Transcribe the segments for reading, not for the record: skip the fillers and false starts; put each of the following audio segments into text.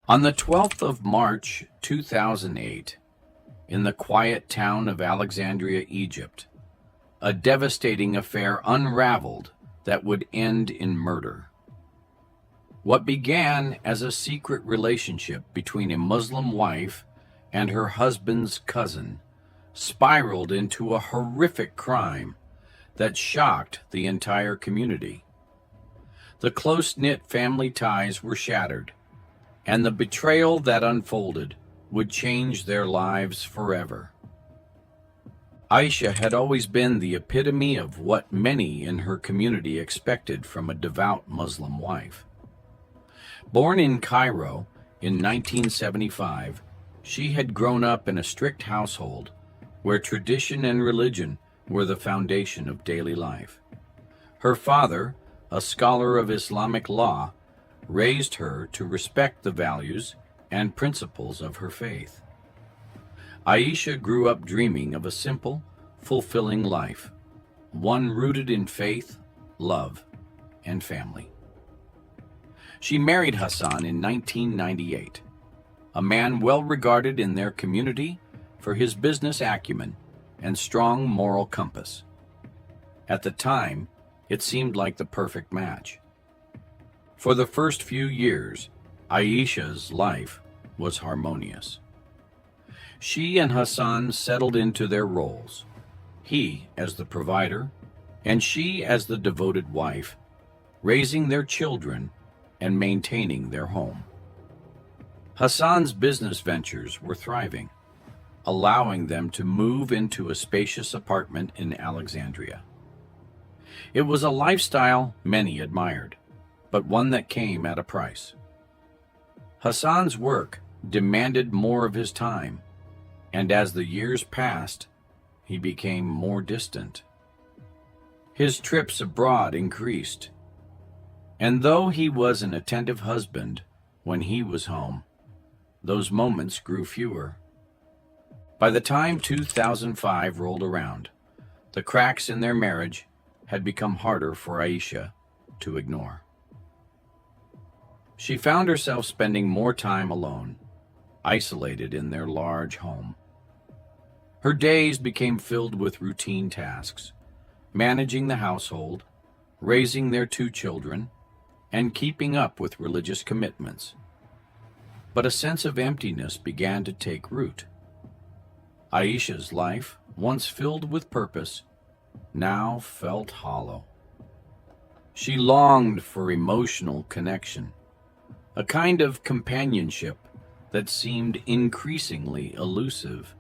On the 12th of March 2008, in the quiet town of Alexandria, Egypt, a devastating affair unraveled that would end in murder. What began as a secret relationship between a Muslim wife and her husband's cousin spiraled into a horrific crime that shocked the entire community. The close-knit family ties were shattered, and the betrayal that unfolded would change their lives forever. Aisha had always been the epitome of what many in her community expected from a devout Muslim wife. Born in Cairo in 1975, she had grown up in a strict household where tradition and religion were the foundation of daily life. Her father, a scholar of Islamic law, raised her to respect the values and principles of her faith. Aisha grew up dreaming of a simple, fulfilling life, one rooted in faith, love, and family. She married Hassan in 1998, a man well regarded in their community for his business acumen and strong moral compass. At the time, it seemed like the perfect match. For the first few years, Aisha's life was harmonious. She and Hassan settled into their roles, he as the provider, and she as the devoted wife, raising their children and maintaining their home. Hassan's business ventures were thriving, allowing them to move into a spacious apartment in Alexandria. It was a lifestyle many admired, but one that came at a price. Hassan's work demanded more of his time, and as the years passed, he became more distant. His trips abroad increased, and though he was an attentive husband when he was home, those moments grew fewer. By the time 2005 rolled around, the cracks in their marriage had become harder for Aisha to ignore. She found herself spending more time alone, isolated in their large home. Her days became filled with routine tasks, managing the household, raising their two children, and keeping up with religious commitments. But a sense of emptiness began to take root. Aisha's life, once filled with purpose, now felt hollow. She longed for emotional connection, a kind of companionship that seemed increasingly elusive.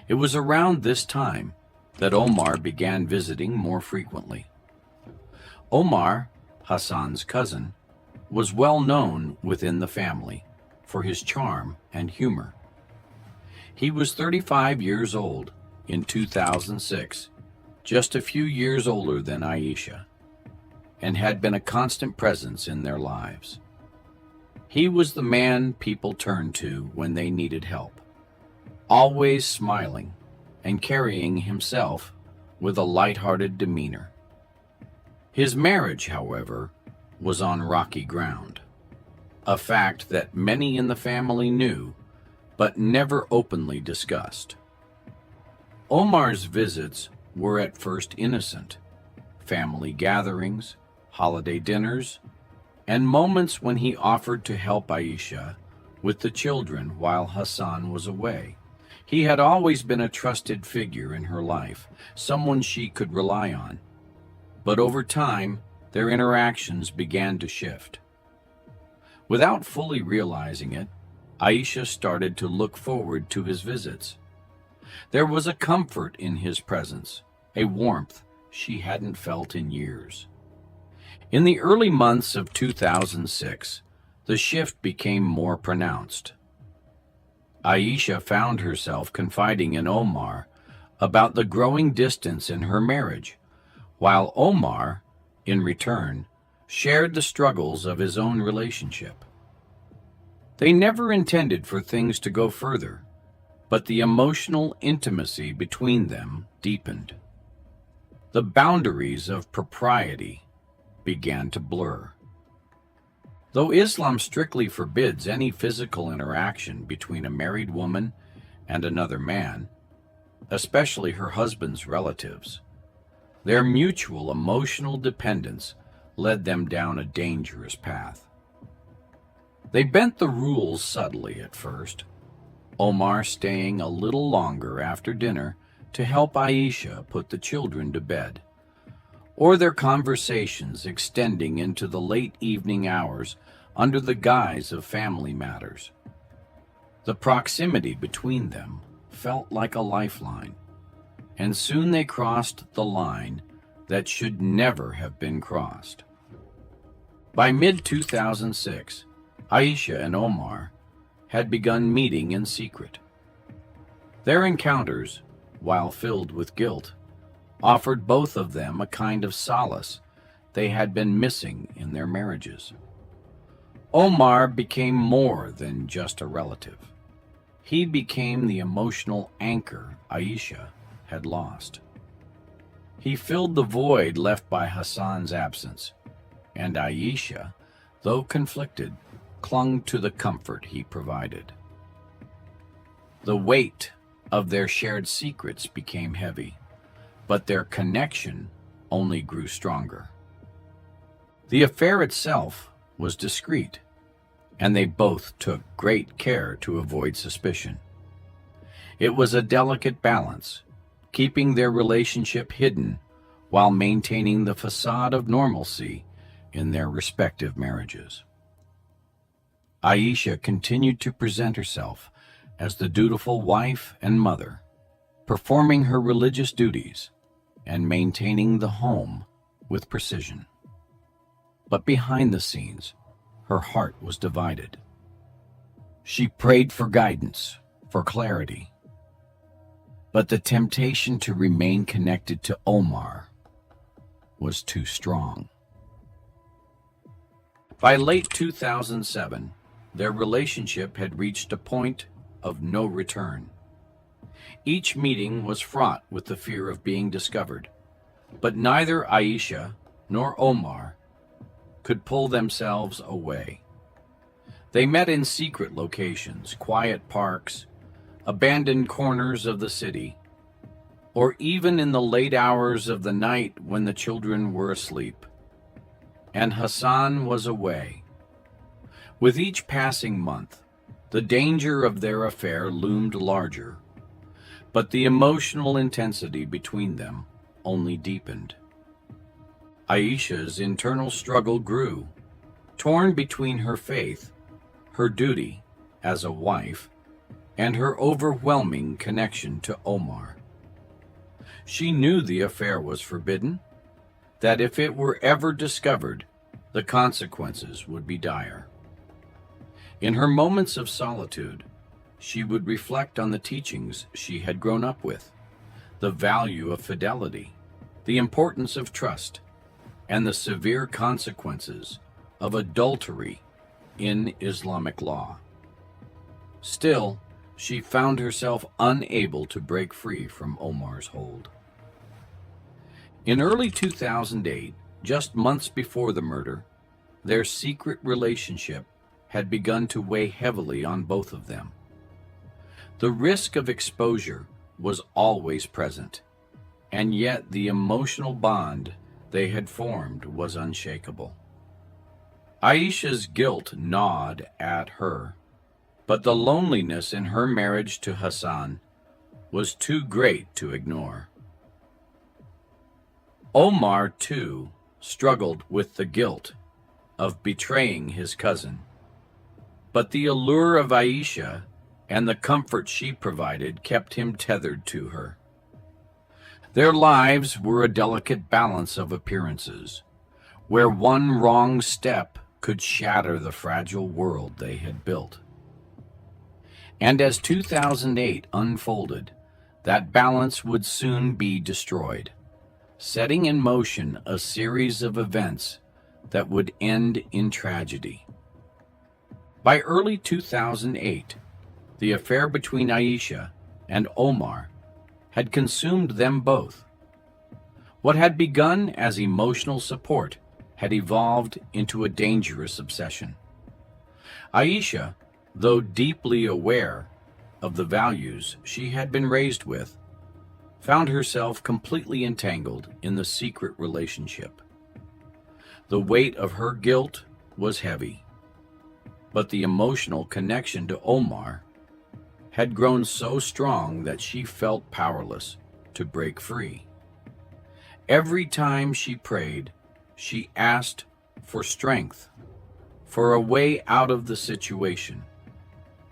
It was around this time that Omar began visiting more frequently. Omar, Hassan's cousin, was well known within the family for his charm and humor. He was 35 years old in 2006, just a few years older than Aisha, and had been a constant presence in their lives. He was the man people turned to when they needed help, always smiling and carrying himself with a light-hearted demeanor. His marriage, however, was on rocky ground, a fact that many in the family knew but never openly discussed. Omar's visits were at first innocent: family gatherings, holiday dinners, and moments when he offered to help Aisha with the children while Hassan was away. He had always been a trusted figure in her life, someone she could rely on. But over time, their interactions began to shift. Without fully realizing it, Aisha started to look forward to his visits. There was a comfort in his presence, a warmth she hadn't felt in years. In the early months of 2006, the shift became more pronounced. Aisha found herself confiding in Omar about the growing distance in her marriage, while Omar, in return, shared the struggles of his own relationship. They never intended for things to go further, but the emotional intimacy between them deepened. The boundaries of propriety began to blur. Though Islam strictly forbids any physical interaction between a married woman and another man, especially her husband's relatives, their mutual emotional dependence led them down a dangerous path. They bent the rules subtly at first, Omar staying a little longer after dinner to help Aisha put the children to bed, or their conversations extending into the late evening hours under the guise of family matters. The proximity between them felt like a lifeline, and soon they crossed the line that should never have been crossed. By mid-2006, Aisha and Omar had begun meeting in secret. Their encounters, while filled with guilt, offered both of them a kind of solace they had been missing in their marriages. Omar became more than just a relative. He became the emotional anchor Aisha had lost. He filled the void left by Hassan's absence, and Aisha, though conflicted, clung to the comfort he provided. The weight of their shared secrets became heavy, but their connection only grew stronger. The affair itself was discreet, and they both took great care to avoid suspicion. It was a delicate balance, keeping their relationship hidden while maintaining the facade of normalcy in their respective marriages. Aisha continued to present herself as the dutiful wife and mother, performing her religious duties and maintaining the home with precision. But behind the scenes, her heart was divided. She prayed for guidance, for clarity, but the temptation to remain connected to Omar was too strong. By late 2007, their relationship had reached a point of no return. Each meeting was fraught with the fear of being discovered, but neither Aisha nor Omar could pull themselves away. They met in secret locations, quiet parks, abandoned corners of the city, or even in the late hours of the night when the children were asleep, and Hassan was away. With each passing month, the danger of their affair loomed larger, but the emotional intensity between them only deepened. Aisha's internal struggle grew, torn between her faith, her duty as a wife, and her overwhelming connection to Omar. She knew the affair was forbidden, that if it were ever discovered, the consequences would be dire. In her moments of solitude, she would reflect on the teachings she had grown up with, the value of fidelity, the importance of trust, and the severe consequences of adultery in Islamic law. Still, she found herself unable to break free from Omar's hold. In early 2008, just months before the murder, their secret relationship had begun to weigh heavily on both of them. The risk of exposure was always present, and yet the emotional bond they had formed was unshakable. Aisha's guilt gnawed at her, but the loneliness in her marriage to Hassan was too great to ignore. Omar, too, struggled with the guilt of betraying his cousin, but the allure of Aisha and the comfort she provided kept him tethered to her. Their lives were a delicate balance of appearances, where one wrong step could shatter the fragile world they had built. And as 2008 unfolded, that balance would soon be destroyed, setting in motion a series of events that would end in tragedy. By early 2008, the affair between Aisha and Omar had consumed them both. What had begun as emotional support had evolved into a dangerous obsession. Aisha, though deeply aware of the values she had been raised with, found herself completely entangled in the secret relationship. The weight of her guilt was heavy, but the emotional connection to Omar had grown so strong that she felt powerless to break free. Every time she prayed, she asked for strength, for a way out of the situation.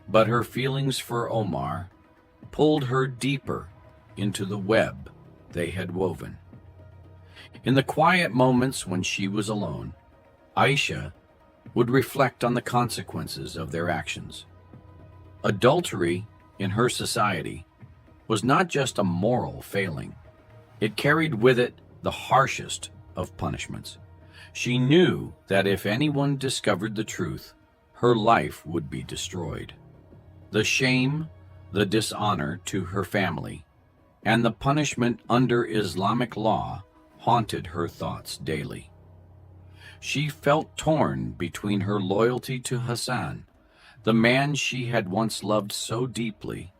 But her feelings for Omar pulled her deeper into the web they had woven. In the quiet moments when she was alone, Aisha would reflect on the consequences of their actions. Adultery in her society was not just a moral failing, it carried with it the harshest of punishments. She knew that if anyone discovered the truth, her life would be destroyed. The shame, the dishonor to her family, and the punishment under Islamic law haunted her thoughts daily. She felt torn between her loyalty to Hassan, the man she had once loved so deeply,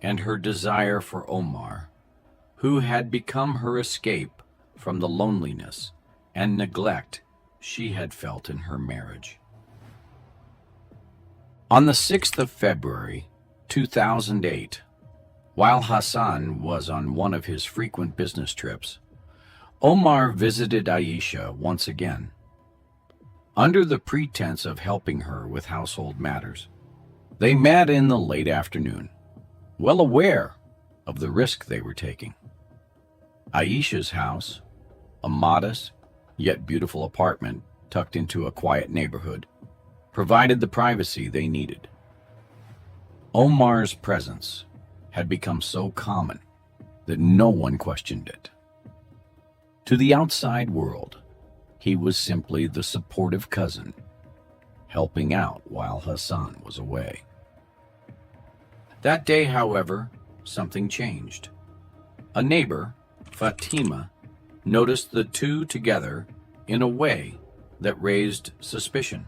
and her desire for Omar, who had become her escape from the loneliness and neglect she had felt in her marriage. On the 6th of February, 2008, while Hassan was on one of his frequent business trips, Omar visited Aisha once again. Under the pretense of helping her with household matters, they met in the late afternoon, well aware of the risk they were taking. Aisha's house, a modest yet beautiful apartment tucked into a quiet neighborhood, provided the privacy they needed. Omar's presence had become so common that no one questioned it. To the outside world, he was simply the supportive cousin, helping out while Hassan was away. That day, however, something changed. A neighbor, Fatima, noticed the two together in a way that raised suspicion.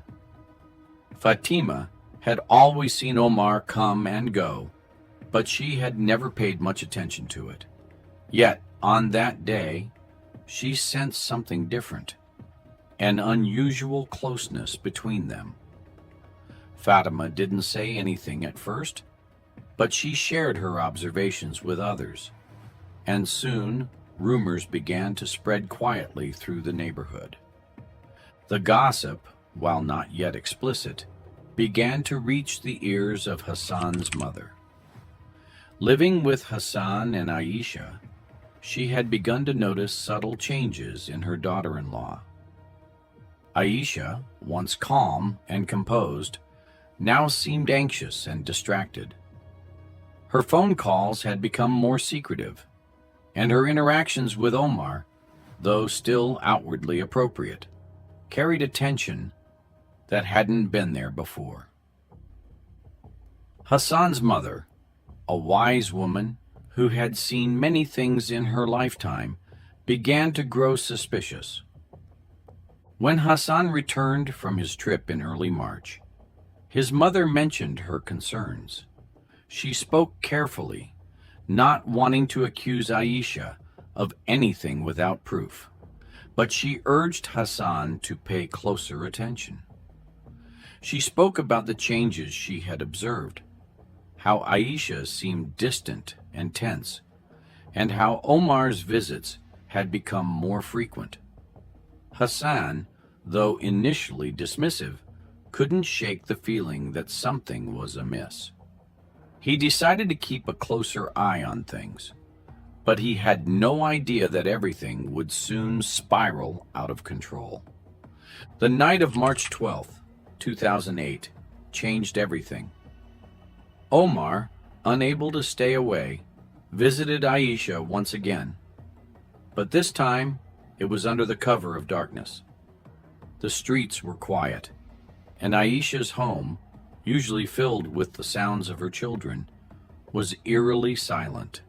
Fatima had always seen Omar come and go, but she had never paid much attention to it. Yet, on that day, she sensed something different, an unusual closeness between them. Fatima didn't say anything at first, but she shared her observations with others, and soon rumors began to spread quietly through the neighborhood. The gossip, while not yet explicit, began to reach the ears of Hassan's mother. Living with Hassan and Aisha, she had begun to notice subtle changes in her daughter-in-law. Aisha, once calm and composed, now seemed anxious and distracted. Her phone calls had become more secretive, and her interactions with Omar, though still outwardly appropriate, carried a tension that hadn't been there before. Hassan's mother, a wise woman who had seen many things in her lifetime, began to grow suspicious. When Hassan returned from his trip in early March, his mother mentioned her concerns. She spoke carefully, not wanting to accuse Aisha of anything without proof, but she urged Hassan to pay closer attention. She spoke about the changes she had observed, how Aisha seemed distant and tense, and how Omar's visits had become more frequent. Hassan, though initially dismissive, couldn't shake the feeling that something was amiss. He decided to keep a closer eye on things, but he had no idea that everything would soon spiral out of control. The night of March 12th, 2008, changed everything. Omar, unable to stay away, visited Aisha once again, but this time it was under the cover of darkness. The streets were quiet, and Aisha's home, usually filled with the sounds of her children, was eerily silent.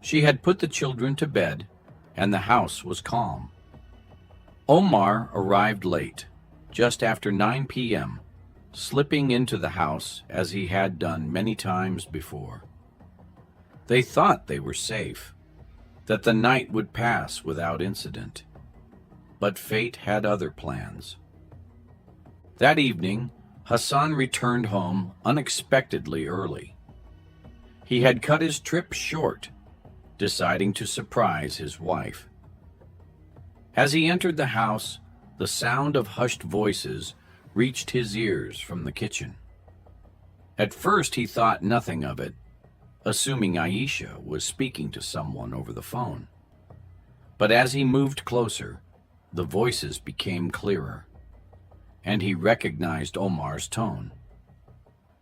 She had put the children to bed, and the house was calm. Omar arrived late, just after 9 p.m., slipping into the house as he had done many times before. They thought they were safe, that the night would pass without incident. But fate had other plans. That evening, Hassan returned home unexpectedly early. He had cut his trip short, deciding to surprise his wife. As he entered the house, the sound of hushed voices reached his ears from the kitchen. At first he thought nothing of it, assuming Aisha was speaking to someone over the phone. But as he moved closer, the voices became clearer, and he recognized Omar's tone.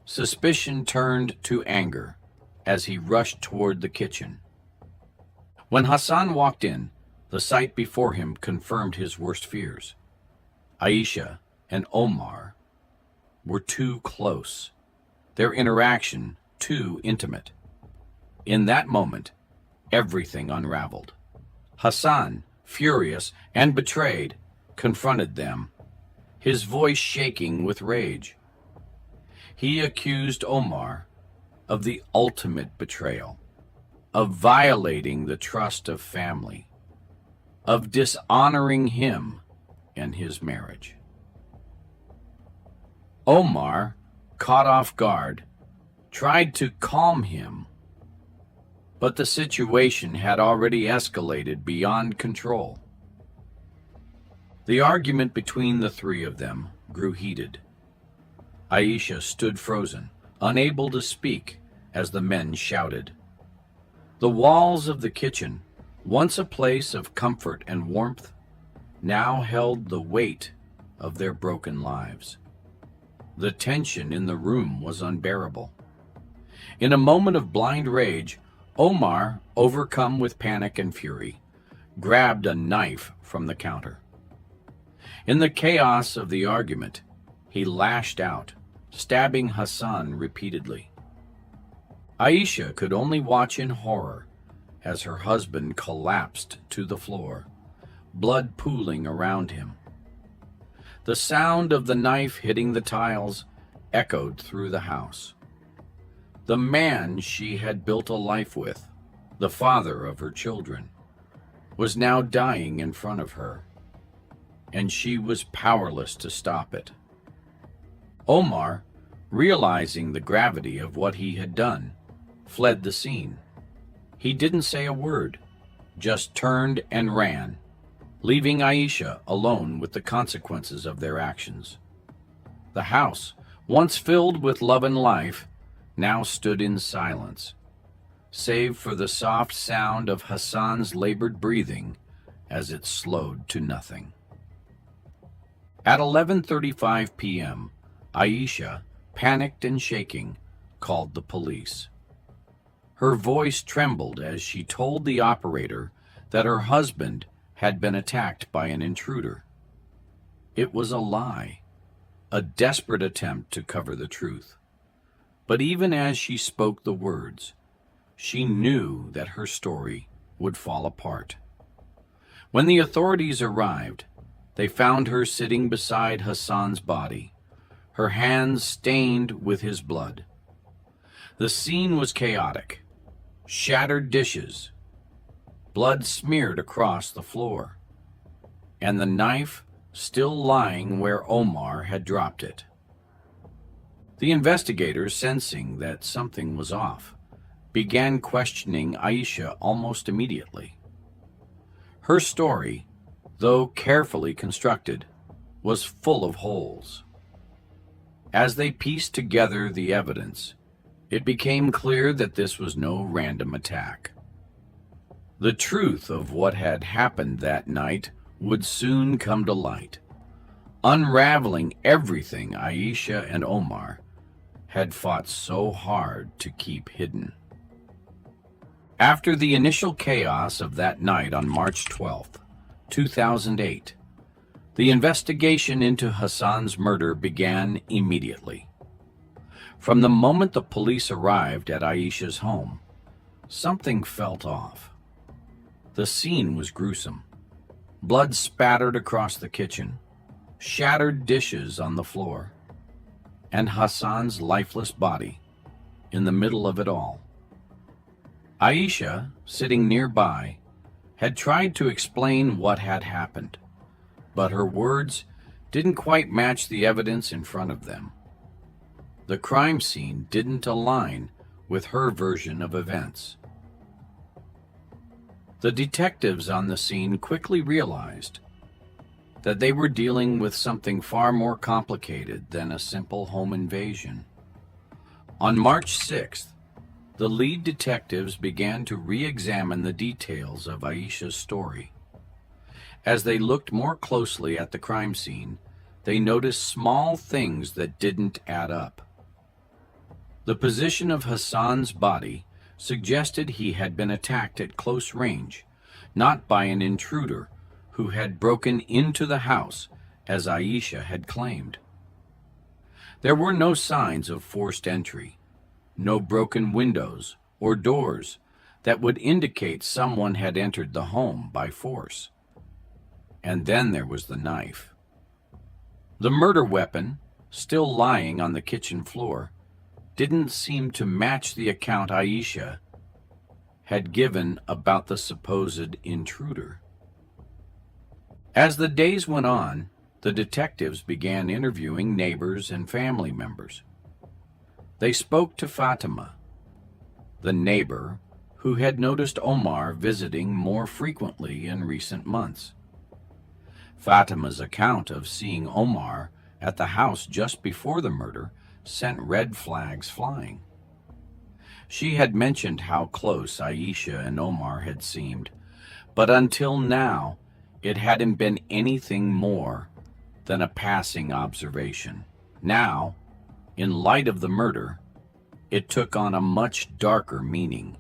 Suspicion turned to anger as he rushed toward the kitchen. When Hassan walked in, the sight before him confirmed his worst fears. Aisha and Omar were too close, their interaction too intimate. In that moment, everything unraveled. Hassan, furious and betrayed, confronted them, his voice shaking with rage. He accused Omar of the ultimate betrayal, of violating the trust of family, of dishonoring him and his marriage. Omar, caught off guard, tried to calm him, but the situation had already escalated beyond control. The argument between the three of them grew heated. Aisha stood frozen, unable to speak as the men shouted. The walls of the kitchen, once a place of comfort and warmth, now held the weight of their broken lives. The tension in the room was unbearable. In a moment of blind rage, Omar, overcome with panic and fury, grabbed a knife from the counter. In the chaos of the argument, he lashed out, stabbing Hassan repeatedly. Aisha could only watch in horror as her husband collapsed to the floor, blood pooling around him. The sound of the knife hitting the tiles echoed through the house. The man she had built a life with, the father of her children, was now dying in front of her, and she was powerless to stop it. Omar, realizing the gravity of what he had done, fled the scene. He didn't say a word, just turned and ran, leaving Aisha alone with the consequences of their actions. The house, once filled with love and life, now stood in silence, save for the soft sound of Hassan's labored breathing as it slowed to nothing. At 11:35 p.m., Aisha, panicked and shaking, called the police. Her voice trembled as she told the operator that her husband had been attacked by an intruder. It was a lie, a desperate attempt to cover the truth. But even as she spoke the words, she knew that her story would fall apart. When the authorities arrived, they found her sitting beside Hassan's body, her hands stained with his blood. The scene was chaotic. Shattered dishes, blood smeared across the floor, and the knife still lying where Omar had dropped it. The investigators, sensing that something was off, began questioning Aisha almost immediately. Her story, though carefully constructed, was full of holes. As they pieced together the evidence, it became clear that this was no random attack. The truth of what had happened that night would soon come to light, unraveling everything Aisha and Omar had fought so hard to keep hidden. After the initial chaos of that night on March 12th, 2008, the investigation into Hassan's murder began immediately. From the moment the police arrived at Aisha's home, something felt off. The scene was gruesome. Blood spattered across the kitchen, shattered dishes on the floor, and Hassan's lifeless body in the middle of it all. Aisha, sitting nearby, had tried to explain what had happened, but her words didn't quite match the evidence in front of them. The crime scene didn't align with her version of events. The detectives on the scene quickly realized that they were dealing with something far more complicated than a simple home invasion. On March 6th, the lead detectives began to re-examine the details of Aisha's story. As they looked more closely at the crime scene, they noticed small things that didn't add up. The position of Hassan's body suggested he had been attacked at close range, not by an intruder who had broken into the house, as Aisha had claimed. There were no signs of forced entry, no broken windows or doors that would indicate someone had entered the home by force. And then there was the knife. The murder weapon, still lying on the kitchen floor, didn't seem to match the account Aisha had given about the supposed intruder. As the days went on, the detectives began interviewing neighbors and family members. They spoke to Fatima, the neighbor who had noticed Omar visiting more frequently in recent months. Fatima's account of seeing Omar at the house just before the murder sent red flags flying. She had mentioned how close Aisha and Omar had seemed, but until now, it hadn't been anything more than a passing observation. Now, in light of the murder, it took on a much darker meaning.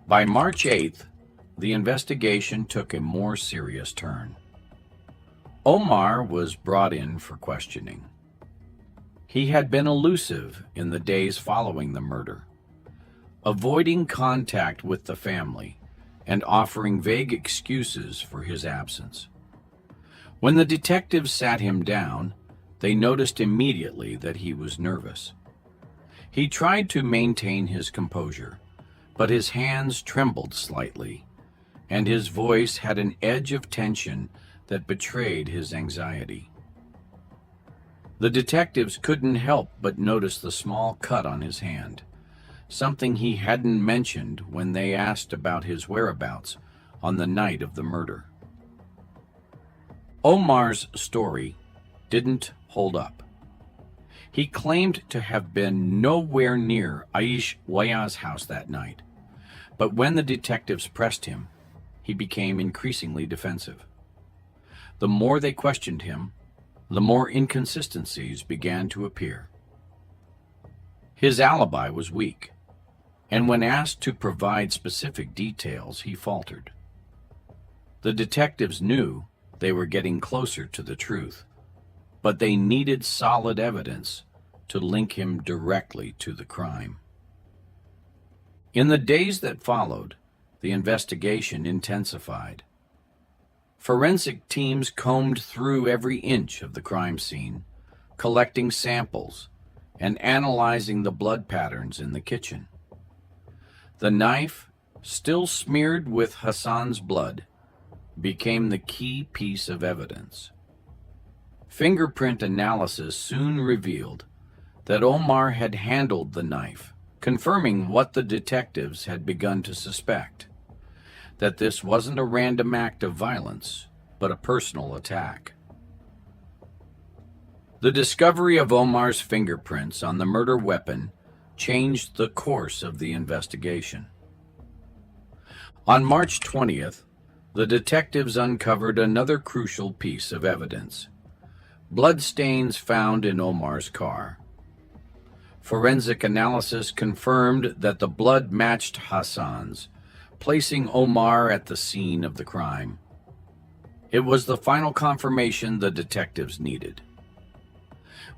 By March 8th, the investigation took a more serious turn. Omar was brought in for questioning. He had been elusive in the days following the murder, avoiding contact with the family and offering vague excuses for his absence. When the detectives sat him down, they noticed immediately that he was nervous. He tried to maintain his composure, but his hands trembled slightly, and his voice had an edge of tension that betrayed his anxiety. The detectives couldn't help but notice the small cut on his hand, something he hadn't mentioned when they asked about his whereabouts on the night of the murder. Omar's story didn't hold up. He claimed to have been nowhere near Aish Waya's house that night, but when the detectives pressed him, he became increasingly defensive. The more they questioned him, the more inconsistencies began to appear. His alibi was weak, and when asked to provide specific details, he faltered. The detectives knew they were getting closer to the truth, but they needed solid evidence to link him directly to the crime. In the days that followed, the investigation intensified. Forensic teams combed through every inch of the crime scene, collecting samples and analyzing the blood patterns in the kitchen. The knife, still smeared with Hassan's blood, became the key piece of evidence. Fingerprint analysis soon revealed that Omar had handled the knife, confirming what the detectives had begun to suspect, that this wasn't a random act of violence, but a personal attack. The discovery of Omar's fingerprints on the murder weapon changed the course of the investigation. On March 20th, the detectives uncovered another crucial piece of evidence: bloodstains found in Omar's car. Forensic analysis confirmed that the blood matched Hassan's, placing Omar at the scene of the crime. It was the final confirmation the detectives needed.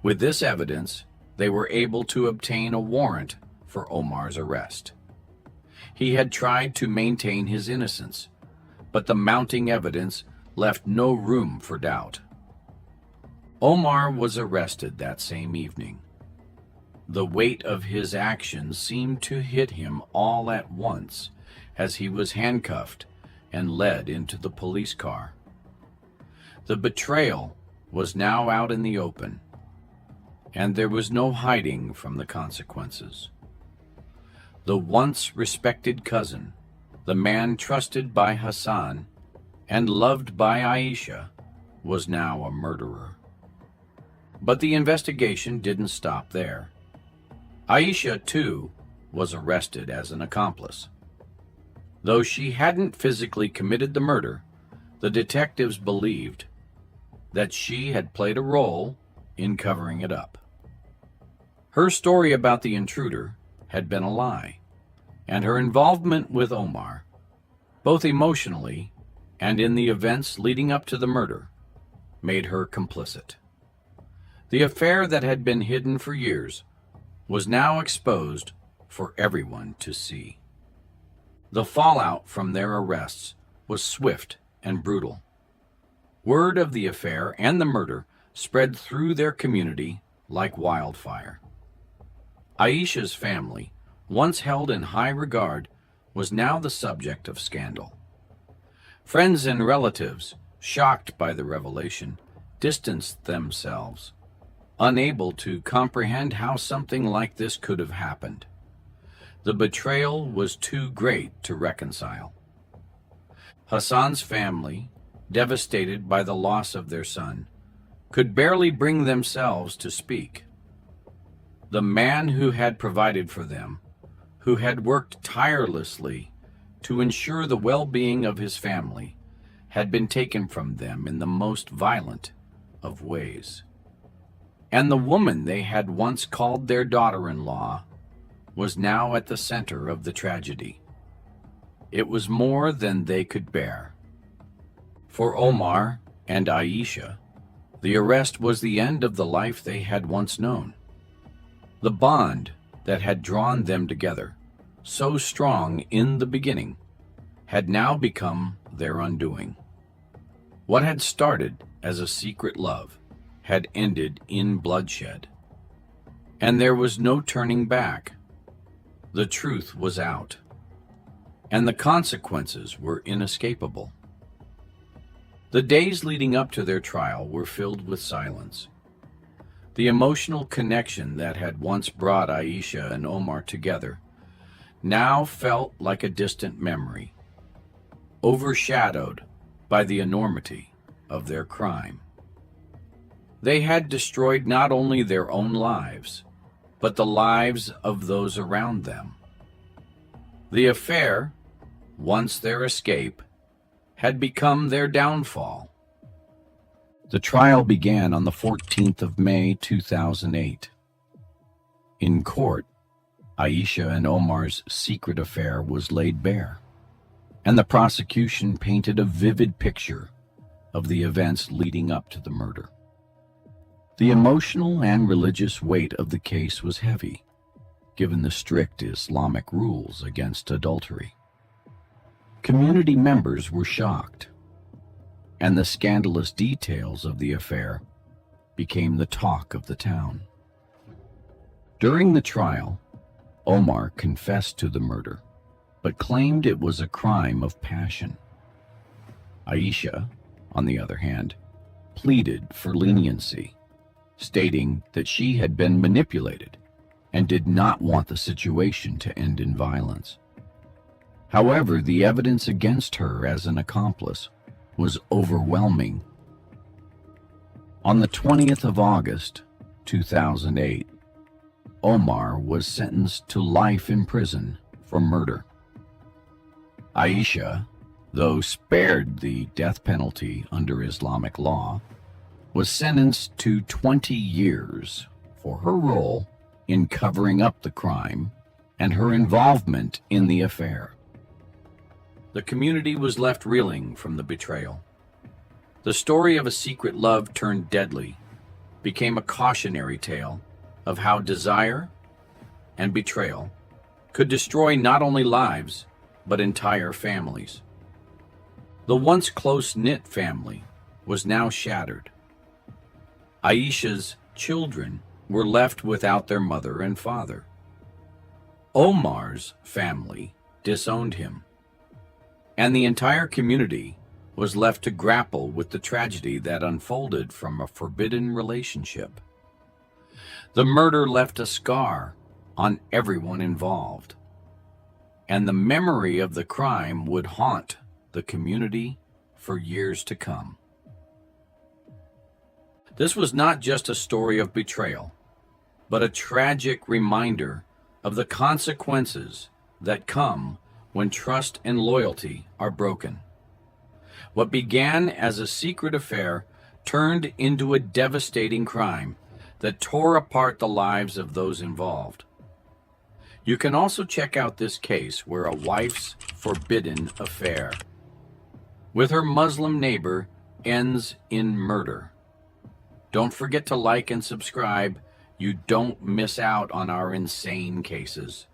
With this evidence, they were able to obtain a warrant for Omar's arrest. He had tried to maintain his innocence, but the mounting evidence left no room for doubt. Omar was arrested that same evening. The weight of his actions seemed to hit him all at once as he was handcuffed and led into the police car. The betrayal was now out in the open, and there was no hiding from the consequences. The once respected cousin, the man trusted by Hassan and loved by Aisha, was now a murderer. But the investigation didn't stop there. Aisha, too, was arrested as an accomplice. Though she hadn't physically committed the murder, the detectives believed that she had played a role in covering it up. Her story about the intruder had been a lie, and her involvement with Omar, both emotionally and in the events leading up to the murder, made her complicit. The affair that had been hidden for years was now exposed for everyone to see. The fallout from their arrests was swift and brutal. Word of the affair and the murder spread through their community like wildfire. Aisha's family, once held in high regard, was now the subject of scandal. Friends and relatives, shocked by the revelation, distanced themselves, unable to comprehend how something like this could have happened. The betrayal was too great to reconcile. Hassan's family, devastated by the loss of their son, could barely bring themselves to speak. The man who had provided for them, who had worked tirelessly to ensure the well-being of his family, had been taken from them in the most violent of ways. And the woman they had once called their daughter-in-law was now at the center of the tragedy. It was more than they could bear. For Omar and Aisha, the arrest was the end of the life they had once known. The bond that had drawn them together, so strong in the beginning, had now become their undoing. What had started as a secret love had ended in bloodshed. And there was no turning back. The truth was out, and the consequences were inescapable. The days leading up to their trial were filled with silence. The emotional connection that had once brought Aisha and Omar together now felt like a distant memory, overshadowed by the enormity of their crime. They had destroyed not only their own lives, but the lives of those around them. The affair, once their escape, had become their downfall. The trial began on the 14th of May, 2008. In court, Aisha and Omar's secret affair was laid bare, and the prosecution painted a vivid picture of the events leading up to the murder. The emotional and religious weight of the case was heavy, given the strict Islamic rules against adultery. Community members were shocked, and the scandalous details of the affair became the talk of the town. During the trial, Omar confessed to the murder, but claimed it was a crime of passion. Aisha, on the other hand, pleaded for leniency, stating that she had been manipulated and did not want the situation to end in violence. However, the evidence against her as an accomplice was overwhelming. On the 20th of August, 2008, Omar was sentenced to life in prison for murder. Aisha, though spared the death penalty under Islamic law, was sentenced to 20 years for her role in covering up the crime and her involvement in the affair. The community was left reeling from the betrayal. The story of a secret love turned deadly became a cautionary tale of how desire and betrayal could destroy not only lives, but entire families. The once close-knit family was now shattered. Aisha's children were left without their mother and father. Omar's family disowned him, and the entire community was left to grapple with the tragedy that unfolded from a forbidden relationship. The murder left a scar on everyone involved, and the memory of the crime would haunt the community for years to come. This was not just a story of betrayal, but a tragic reminder of the consequences that come when trust and loyalty are broken. What began as a secret affair turned into a devastating crime that tore apart the lives of those involved. You can also check out this case where a wife's forbidden affair with her Muslim neighbor ends in murder. Don't forget to like and subscribe. You don't miss out on our insane cases.